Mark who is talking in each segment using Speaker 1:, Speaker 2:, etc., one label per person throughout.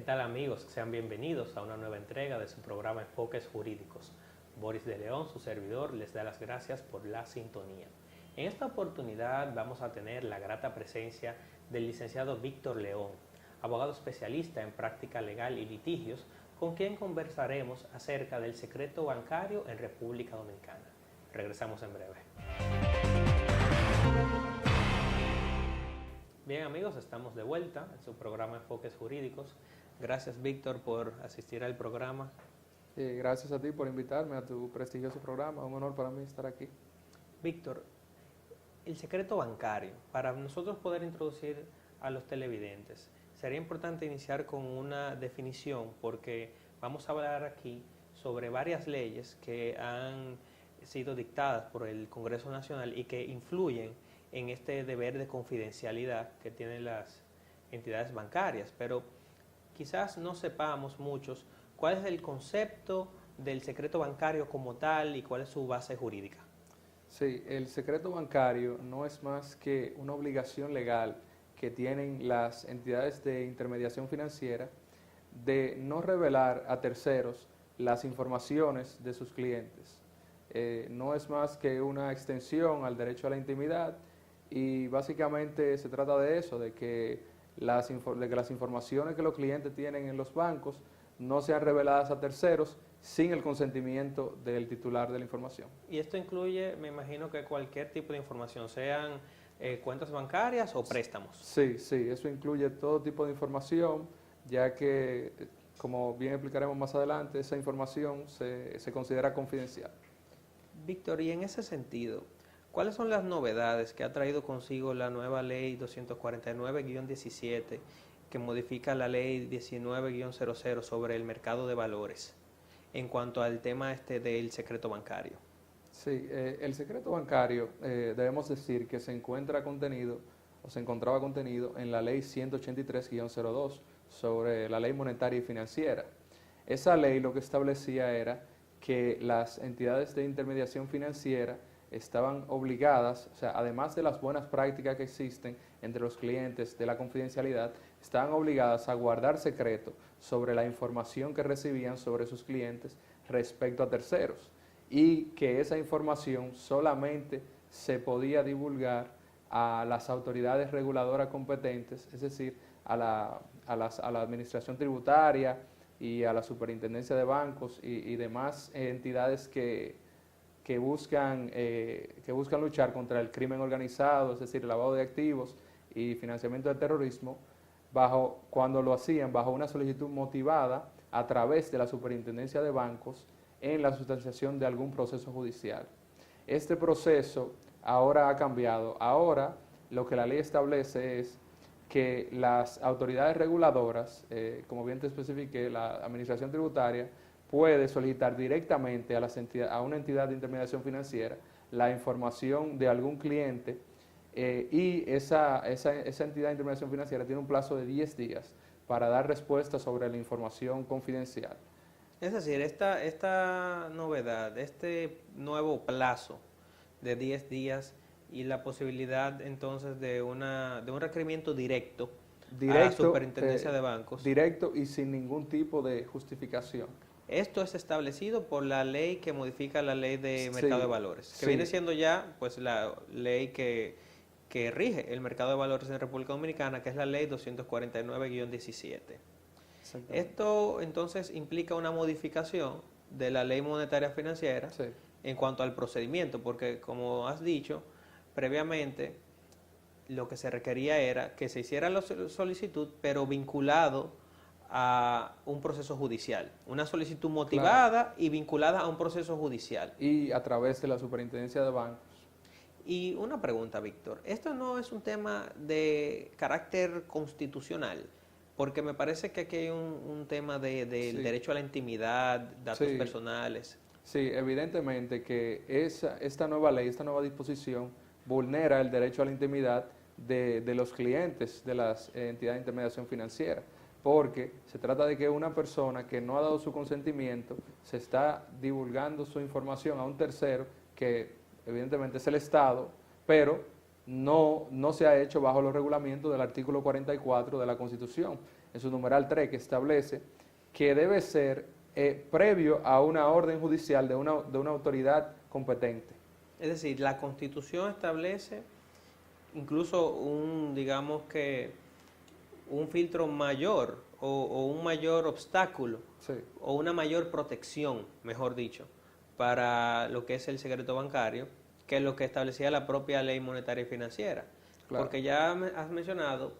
Speaker 1: tal amigos? Sean bienvenidos a una nueva entrega de su programa Enfoques Jurídicos. Boris de León, su servidor, les da las gracias por la sintonía. En esta oportunidad vamos a tener la grata presencia del licenciado Víctor León, abogado especialista en práctica legal y litigios, con quien conversaremos acerca del secreto bancario en República Dominicana. Regresamos en breve. Bien amigos, estamos de vuelta en su programa Enfoques Jurídicos. Gracias Víctor por asistir al programa.
Speaker 2: Gracias a ti por invitarme a tu prestigioso programa, un honor para mí estar aquí.
Speaker 1: Víctor, el secreto bancario, para nosotros poder introducir a los televidentes, sería importante iniciar con una definición porque vamos a hablar aquí sobre varias leyes que han sido dictadas por el Congreso Nacional y que influyen en este deber de confidencialidad que tienen las entidades bancarias, pero quizás no sepamos muchos cuál es el concepto del secreto bancario como tal y cuál es su base jurídica.
Speaker 2: Sí, el secreto bancario no es más que una obligación legal que tienen las entidades de intermediación financiera de no revelar a terceros las informaciones de sus clientes. No es más que una extensión al derecho a la intimidad y básicamente se trata de eso, de que las informaciones que los clientes tienen en los bancos no sean reveladas a terceros sin el consentimiento del titular de la información.
Speaker 1: Y esto incluye, me imagino que cualquier tipo de información, sean cuentas bancarias o préstamos.
Speaker 2: Sí, eso incluye todo tipo de información, ya que, como bien explicaremos más adelante, esa información se considera confidencial.
Speaker 1: Víctor, y en ese sentido, ¿cuáles son las novedades que ha traído consigo la nueva ley 249-17 que modifica la ley 19-00 sobre el mercado de valores en cuanto al tema del secreto bancario?
Speaker 2: Sí, el secreto bancario debemos decir que se encontraba contenido en la ley 183-02 sobre la ley monetaria y financiera. Esa ley lo que establecía era que las entidades de intermediación financiera estaban obligadas, o sea, además de las buenas prácticas que existen entre los clientes de la confidencialidad, estaban obligadas a guardar secreto sobre la información que recibían sobre sus clientes respecto a terceros y que esa información solamente se podía divulgar a las autoridades reguladoras competentes, es decir, a la administración tributaria y a la superintendencia de bancos y demás entidades que buscan luchar contra el crimen organizado, es decir, el lavado de activos y financiamiento del terrorismo, cuando lo hacían bajo una solicitud motivada a través de la superintendencia de bancos en la sustanciación de algún proceso judicial. Este proceso ahora ha cambiado. Ahora lo que la ley establece es que las autoridades reguladoras, como bien te especifiqué, la administración tributaria, puede solicitar directamente a una entidad de intermediación financiera la información de algún cliente y esa entidad de intermediación financiera tiene un plazo de 10 días para dar respuesta sobre la información confidencial.
Speaker 1: Es decir, esta novedad, este nuevo plazo de 10 días y la posibilidad entonces de un requerimiento directo a la superintendencia de bancos.
Speaker 2: Directo y sin ningún tipo de justificación.
Speaker 1: Esto es establecido por la ley que modifica la ley de mercado de valores, que viene siendo ya pues la ley que rige el mercado de valores en República Dominicana, que es la ley 249-17. Esto entonces implica una modificación de la ley monetaria financiera en cuanto al procedimiento, porque como has dicho previamente, lo que se requería era que se hiciera la solicitud, pero vinculado a un proceso judicial, una solicitud motivada y vinculada a un proceso judicial.
Speaker 2: Y a través de la superintendencia de bancos.
Speaker 1: Y una pregunta, Víctor, ¿esto no es un tema de carácter constitucional? Porque me parece que aquí hay un tema del derecho a la intimidad, datos personales.
Speaker 2: Sí, evidentemente que esta nueva ley, esta nueva disposición vulnera el derecho a la intimidad de los clientes de las entidades de intermediación financiera, porque se trata de que una persona que no ha dado su consentimiento se está divulgando su información a un tercero que evidentemente es el Estado, pero no se ha hecho bajo los reglamentos del artículo 44 de la Constitución. en su numeral 3, que establece que debe ser previo a una orden judicial de una autoridad competente.
Speaker 1: Es decir, la Constitución establece incluso digamos que un filtro mayor o un mayor obstáculo,
Speaker 2: Sí.
Speaker 1: o una mayor protección, mejor dicho, para lo que es el secreto bancario, que es lo que establecía la propia ley monetaria y financiera.
Speaker 2: Claro.
Speaker 1: Porque ya has mencionado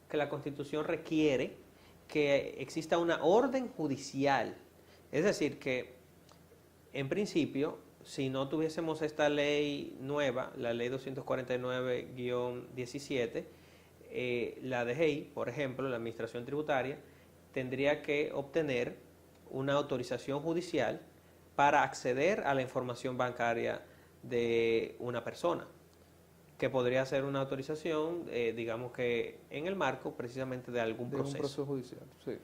Speaker 1: que la Constitución requiere que exista una orden judicial. Es decir, que en principio, si no tuviésemos esta ley nueva, la ley 249-17, la DGI, por ejemplo, la Administración Tributaria, tendría que obtener una autorización judicial para acceder a la información bancaria de una persona, que podría ser una autorización, digamos que en el marco precisamente de algún proceso.
Speaker 2: De un proceso judicial, sí.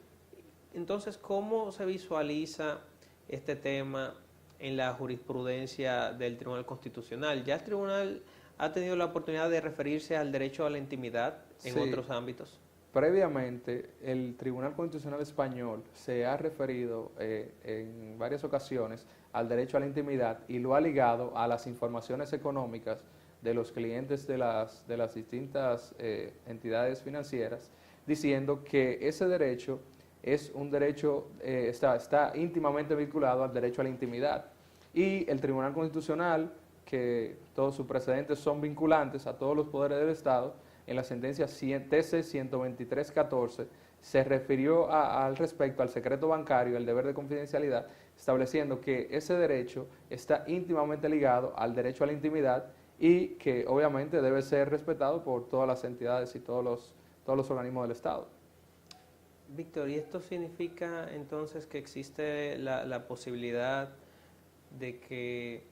Speaker 1: Entonces, ¿cómo se visualiza este tema en la jurisprudencia del Tribunal Constitucional? ¿Ya el Tribunal ha tenido la oportunidad de referirse al derecho a la intimidad en otros ámbitos?
Speaker 2: Previamente, el Tribunal Constitucional Español se ha referido en varias ocasiones al derecho a la intimidad y lo ha ligado a las informaciones económicas de los clientes de las distintas entidades financieras, diciendo que ese derecho es un derecho, está íntimamente vinculado al derecho a la intimidad. Y el Tribunal Constitucional, que todos sus precedentes son vinculantes a todos los poderes del Estado, en la sentencia TC 123-14, se refirió al respecto al secreto bancario, el deber de confidencialidad, estableciendo que ese derecho está íntimamente ligado al derecho a la intimidad y que obviamente debe ser respetado por todas las entidades y todos los organismos del Estado.
Speaker 1: Víctor, ¿y esto significa entonces que existe la posibilidad de que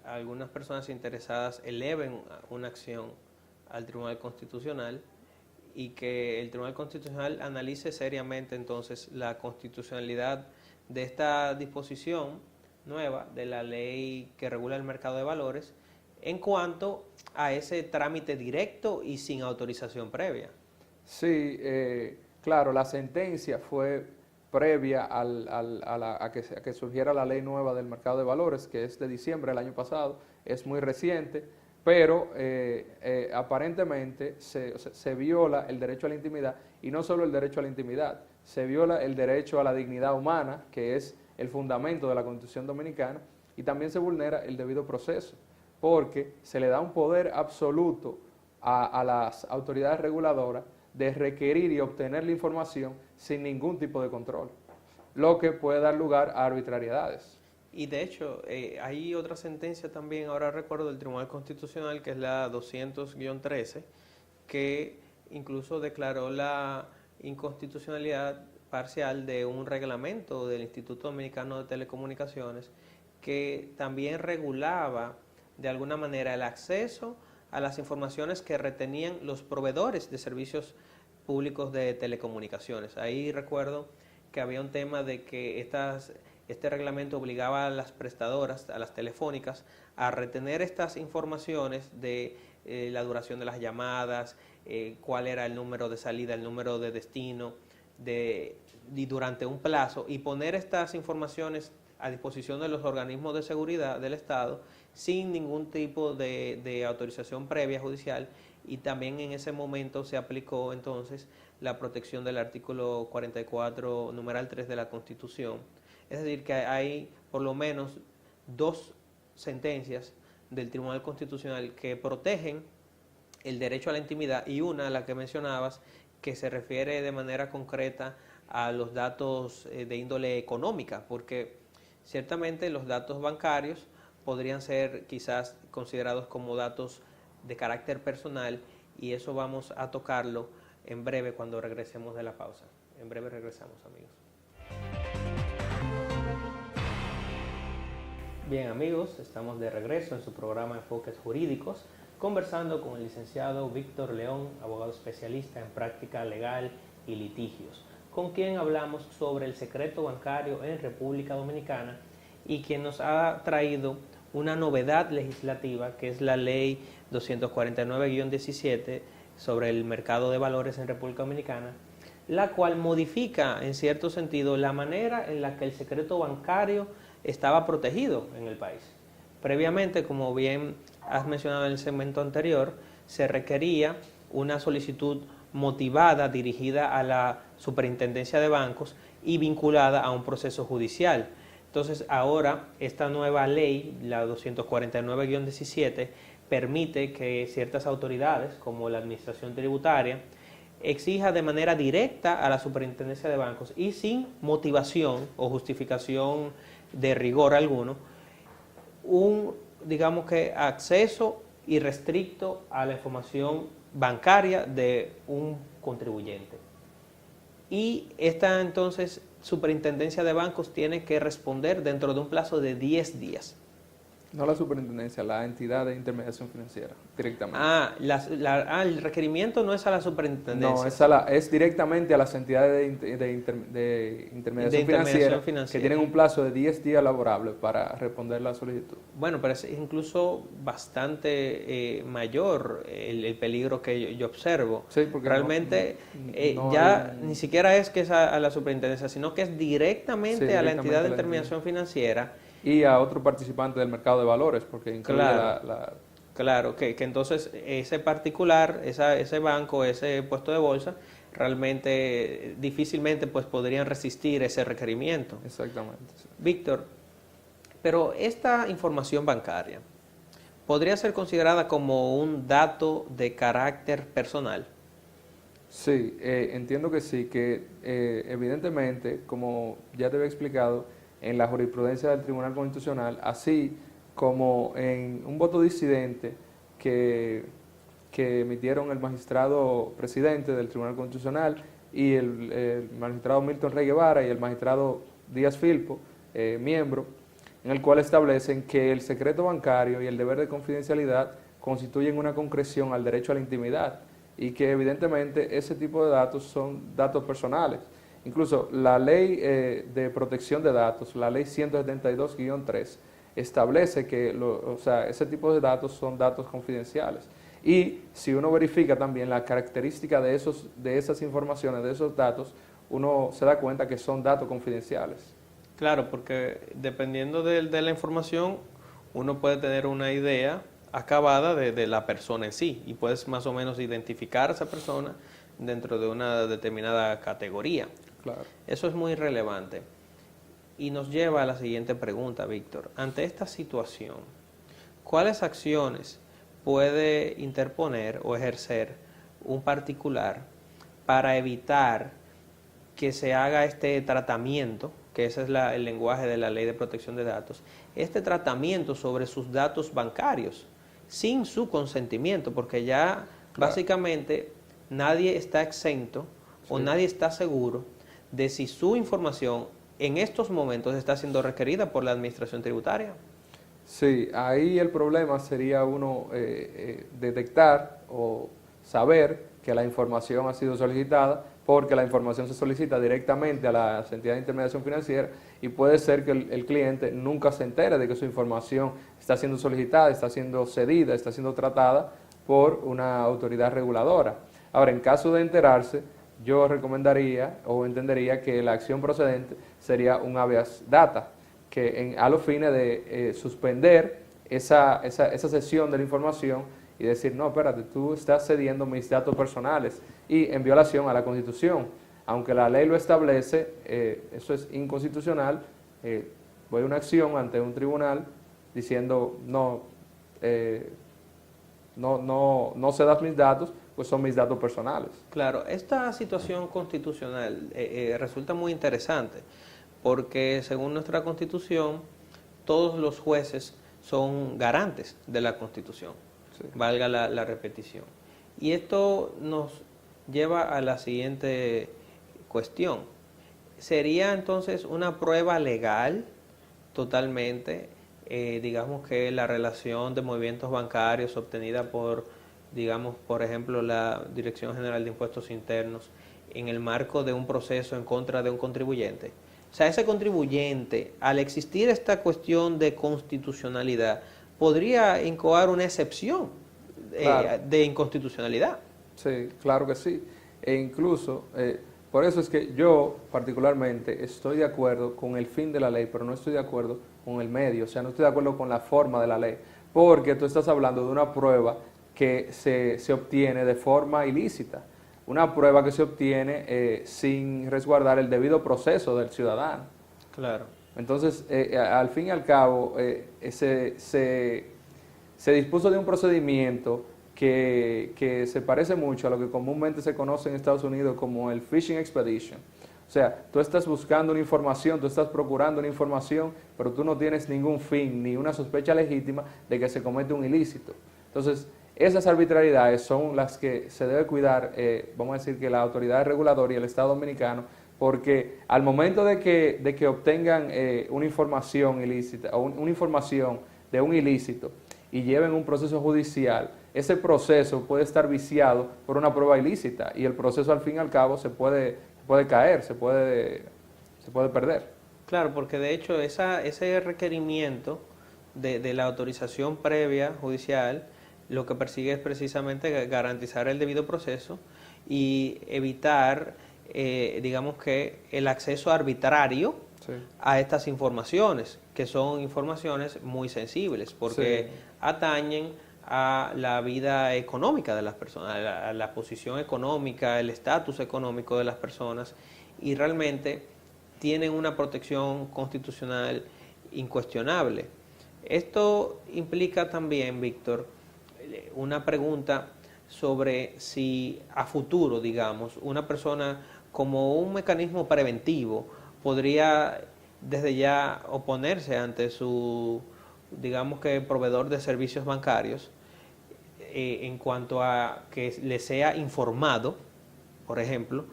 Speaker 1: algunas personas interesadas eleven una acción al Tribunal Constitucional y que el Tribunal Constitucional analice seriamente entonces la constitucionalidad de esta disposición nueva de la ley que regula el mercado de valores en cuanto a ese trámite directo y sin autorización previa?
Speaker 2: Sí, claro, la sentencia fue previa a que surgiera la ley nueva del mercado de valores, que es de diciembre del año pasado, es muy reciente, pero aparentemente se viola el derecho a la intimidad, y no solo el derecho a la intimidad, se viola el derecho a la dignidad humana, que es el fundamento de la Constitución Dominicana, y también se vulnera el debido proceso, porque se le da un poder absoluto a las autoridades reguladoras de requerir y obtener la información sin ningún tipo de control, lo que puede dar lugar a arbitrariedades.
Speaker 1: Y de hecho, hay otra sentencia también, ahora recuerdo, del Tribunal Constitucional, que es la 200-13, que incluso declaró la inconstitucionalidad parcial de un reglamento del Instituto Dominicano de Telecomunicaciones, que también regulaba de alguna manera el acceso a las informaciones que retenían los proveedores de servicios públicos de telecomunicaciones. Ahí recuerdo que había un tema de que este reglamento obligaba a las prestadoras, a las telefónicas, a retener estas informaciones de la duración de las llamadas, cuál era el número de salida, el número de destino, y durante un plazo, y poner estas informaciones a disposición de los organismos de seguridad del Estado sin ningún tipo de autorización previa judicial, y también en ese momento se aplicó entonces la protección del artículo 44, numeral 3 de la Constitución. Es decir, que hay por lo menos dos sentencias del Tribunal Constitucional que protegen el derecho a la intimidad, y una, la que mencionabas, que se refiere de manera concreta a los datos de índole económica, porque ciertamente los datos bancarios podrían ser quizás considerados como datos de carácter personal, y eso vamos a tocarlo en breve cuando regresemos de la pausa. En breve regresamos, amigos. Bien, amigos, estamos de regreso en su programa Enfoques Jurídicos, conversando con el licenciado Víctor León, abogado especialista en práctica legal y litigios, con quien hablamos sobre el secreto bancario en República Dominicana, y quien nos ha traído una novedad legislativa, que es la ley 249-17 sobre el mercado de valores en República Dominicana, la cual modifica en cierto sentido la manera en la que el secreto bancario estaba protegido en el país. Previamente, como bien has mencionado en el segmento anterior, se requería una solicitud motivada dirigida a la Superintendencia de Bancos y vinculada a un proceso judicial. Entonces, ahora esta nueva ley, la 249-17, permite que ciertas autoridades, como la Administración Tributaria, exija de manera directa a la Superintendencia de Bancos y sin motivación o justificación de rigor alguno, digamos que acceso irrestricto a la información bancaria de un contribuyente. Y esta entonces Superintendencia de Bancos tiene que responder dentro de un plazo de 10 días.
Speaker 2: No la superintendencia, la entidad de intermediación financiera, directamente.
Speaker 1: El requerimiento no es a la superintendencia.
Speaker 2: No, es directamente a las entidades de intermediación financiera que tienen un plazo de 10 días laborables para responder la solicitud.
Speaker 1: Bueno, pero es incluso bastante mayor el peligro que yo observo.
Speaker 2: Sí, porque
Speaker 1: realmente ni siquiera es que es a la superintendencia, sino que es directamente a la entidad de intermediación financiera.
Speaker 2: Y a otro participante del mercado de valores, porque incluye
Speaker 1: Claro, que entonces ese particular, ese banco, ese puesto de bolsa, realmente difícilmente pues podrían resistir ese requerimiento.
Speaker 2: Exactamente. Sí.
Speaker 1: Víctor, pero esta información bancaria podría ser considerada como un dato de carácter personal.
Speaker 2: Sí, entiendo que sí, que evidentemente, como ya te había explicado, en la jurisprudencia del Tribunal Constitucional, así como en un voto disidente que emitieron el magistrado presidente del Tribunal Constitucional y el magistrado Milton Rey Guevara y el magistrado Díaz Filpo, miembro, en el cual establecen que el secreto bancario y el deber de confidencialidad constituyen una concreción al derecho a la intimidad y que evidentemente ese tipo de datos son datos personales. Incluso la ley de protección de datos, la ley 172-3, establece que ese tipo de datos son datos confidenciales. Y si uno verifica también la característica de esas informaciones, de esos datos, uno se da cuenta que son datos confidenciales.
Speaker 1: Claro, porque dependiendo de la información, uno puede tener una idea acabada de la persona en sí y puedes más o menos identificar a esa persona dentro de una determinada categoría.
Speaker 2: Claro.
Speaker 1: Eso es muy relevante y nos lleva a la siguiente pregunta, Víctor. Ante esta situación, ¿cuáles acciones puede interponer o ejercer un particular para evitar que se haga este tratamiento, que ese es el lenguaje de la Ley de Protección de Datos, este tratamiento sobre sus datos bancarios sin su consentimiento? Porque ya básicamente nadie está exento o nadie está seguro de si su información en estos momentos está siendo requerida por la Administración Tributaria.
Speaker 2: Sí, ahí el problema sería uno detectar o saber que la información ha sido solicitada, porque la información se solicita directamente a las entidades de intermediación financiera y puede ser que el cliente nunca se entere de que su información está siendo solicitada, está siendo cedida, está siendo tratada por una autoridad reguladora. Ahora, en caso de enterarse, yo recomendaría o entendería que la acción procedente sería un habeas data, que a los fines de suspender esa cesión de la información y decir, no, espérate, tú estás cediendo mis datos personales y en violación a la Constitución. Aunque la ley lo establece, eso es inconstitucional, voy a una acción ante un tribunal diciendo, no cedas mis datos, pues son mis datos personales.
Speaker 1: Claro, esta situación constitucional resulta muy interesante porque según nuestra Constitución todos los jueces son garantes de la Constitución, sí. Valga la repetición. Y esto nos lleva a la siguiente cuestión. ¿Sería entonces una prueba legal totalmente, digamos que la relación de movimientos bancarios obtenida por, digamos, por ejemplo, la Dirección General de Impuestos Internos en el marco de un proceso en contra de un contribuyente? O sea, ese contribuyente, al existir esta cuestión de constitucionalidad, podría incoar una excepción de inconstitucionalidad.
Speaker 2: Sí, claro que sí. E incluso Por eso es que yo particularmente estoy de acuerdo con el fin de la ley, pero no estoy de acuerdo con el medio, o sea, no estoy de acuerdo con la forma de la ley, porque tú estás hablando de una prueba que se obtiene de forma ilícita, una prueba que se obtiene sin resguardar el debido proceso del ciudadano.
Speaker 1: Claro.
Speaker 2: Entonces, al fin y al cabo, se dispuso de un procedimiento que se parece mucho a lo que comúnmente se conoce en Estados Unidos como el Fishing Expedition. O sea, tú estás buscando una información, tú estás procurando una información, pero tú no tienes ningún fin ni una sospecha legítima de que se comete un ilícito. Entonces, esas arbitrariedades son las que se debe cuidar, vamos a decir que la autoridad reguladora y el Estado dominicano, porque al momento de que obtengan una información ilícita o una información de un ilícito y lleven un proceso judicial, ese proceso puede estar viciado por una prueba ilícita y el proceso al fin y al cabo se puede caer, se puede perder.
Speaker 1: Claro, porque de hecho ese requerimiento de la autorización previa judicial lo que persigue es precisamente garantizar el debido proceso y evitar, digamos que, el acceso arbitrario a estas informaciones, que son informaciones muy sensibles, porque atañen a la vida económica de las personas, a la posición económica, el estatus económico de las personas, y realmente tienen una protección constitucional incuestionable. Esto implica también, Víctor, una pregunta sobre si a futuro, digamos, una persona como un mecanismo preventivo podría desde ya oponerse ante su, digamos que, proveedor de servicios bancarios en cuanto a que le sea informado, por ejemplo,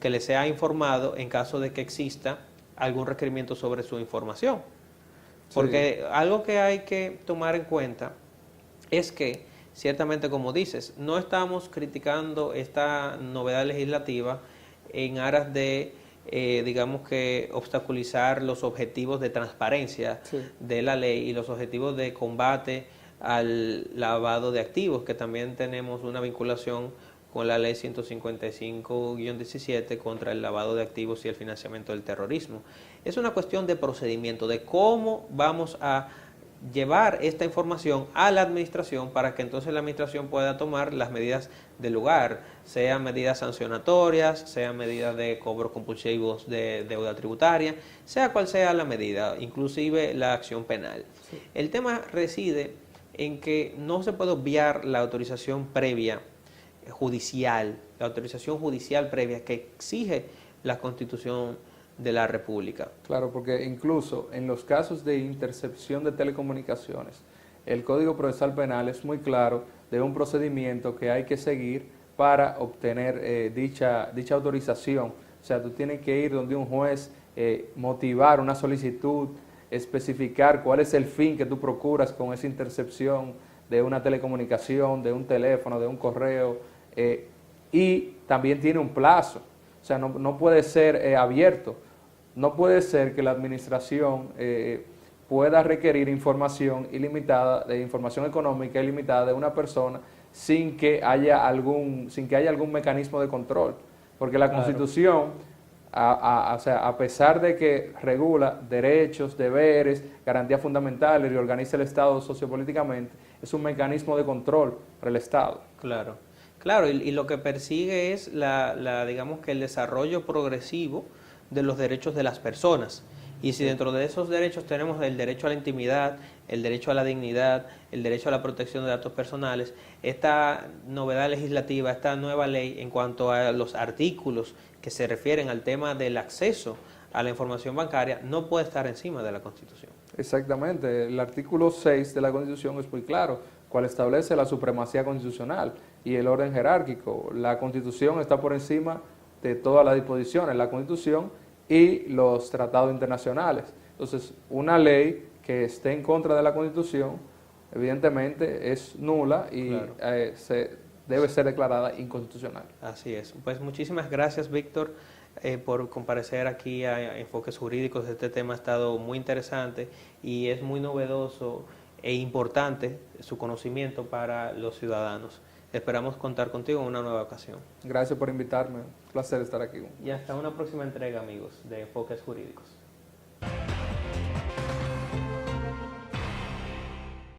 Speaker 1: que le sea informado en caso de que exista algún requerimiento sobre su información. Porque algo que hay que tomar en cuenta es que, ciertamente como dices, no estamos criticando esta novedad legislativa en aras de, digamos que, obstaculizar los objetivos de transparencia de la ley y los objetivos de combate al lavado de activos, que también tenemos una vinculación con la ley 155-17 contra el lavado de activos y el financiamiento del terrorismo. Es una cuestión de procedimiento, de cómo vamos a llevar esta información a la administración para que entonces la administración pueda tomar las medidas del lugar, sean medidas sancionatorias, sean medidas de cobros compulsivos de deuda tributaria, sea cual sea la medida, inclusive la acción penal. El tema reside en que no se puede obviar la autorización previa judicial, la autorización judicial previa que exige la Constitución de la República.
Speaker 2: Claro, porque incluso en los casos de intercepción de telecomunicaciones, el Código Procesal Penal es muy claro de un procedimiento que hay que seguir para obtener dicha autorización. O sea, tú tienes que ir donde un juez, motivar una solicitud, especificar cuál es el fin que tú procuras con esa intercepción de una telecomunicación, de un teléfono, de un correo, y también tiene un plazo. O sea, no puede ser abierto. No puede ser que la administración pueda requerir información ilimitada, de información económica ilimitada de una persona sin que haya algún mecanismo de control. Porque la Constitución, o sea, a pesar de que regula derechos, deberes, garantías fundamentales y organiza el Estado sociopolíticamente, es un mecanismo de control para el Estado.
Speaker 1: Claro, claro, y lo que persigue es digamos que el desarrollo progresivo de los derechos de las personas. Y si dentro de esos derechos tenemos el derecho a la intimidad, el derecho a la dignidad, el derecho a la protección de datos personales, esta novedad legislativa, esta nueva ley en cuanto a los artículos que se refieren al tema del acceso a la información bancaria no puede estar encima de la Constitución.
Speaker 2: Exactamente, el artículo 6 de la Constitución es muy claro, cual establece la supremacía constitucional y el orden jerárquico. La Constitución está por encima de todas las disposiciones, la Constitución y los tratados internacionales. Entonces, una ley que esté en contra de la Constitución, evidentemente es nula y debe ser declarada inconstitucional.
Speaker 1: Así es. Pues muchísimas gracias, Víctor, por comparecer aquí a Enfoques Jurídicos. Este tema ha estado muy interesante y es muy novedoso e importante su conocimiento para los ciudadanos. Esperamos contar contigo en una nueva ocasión.
Speaker 2: Gracias por invitarme. Un placer estar aquí.
Speaker 1: Y hasta una próxima entrega, amigos, de Enfoques Jurídicos.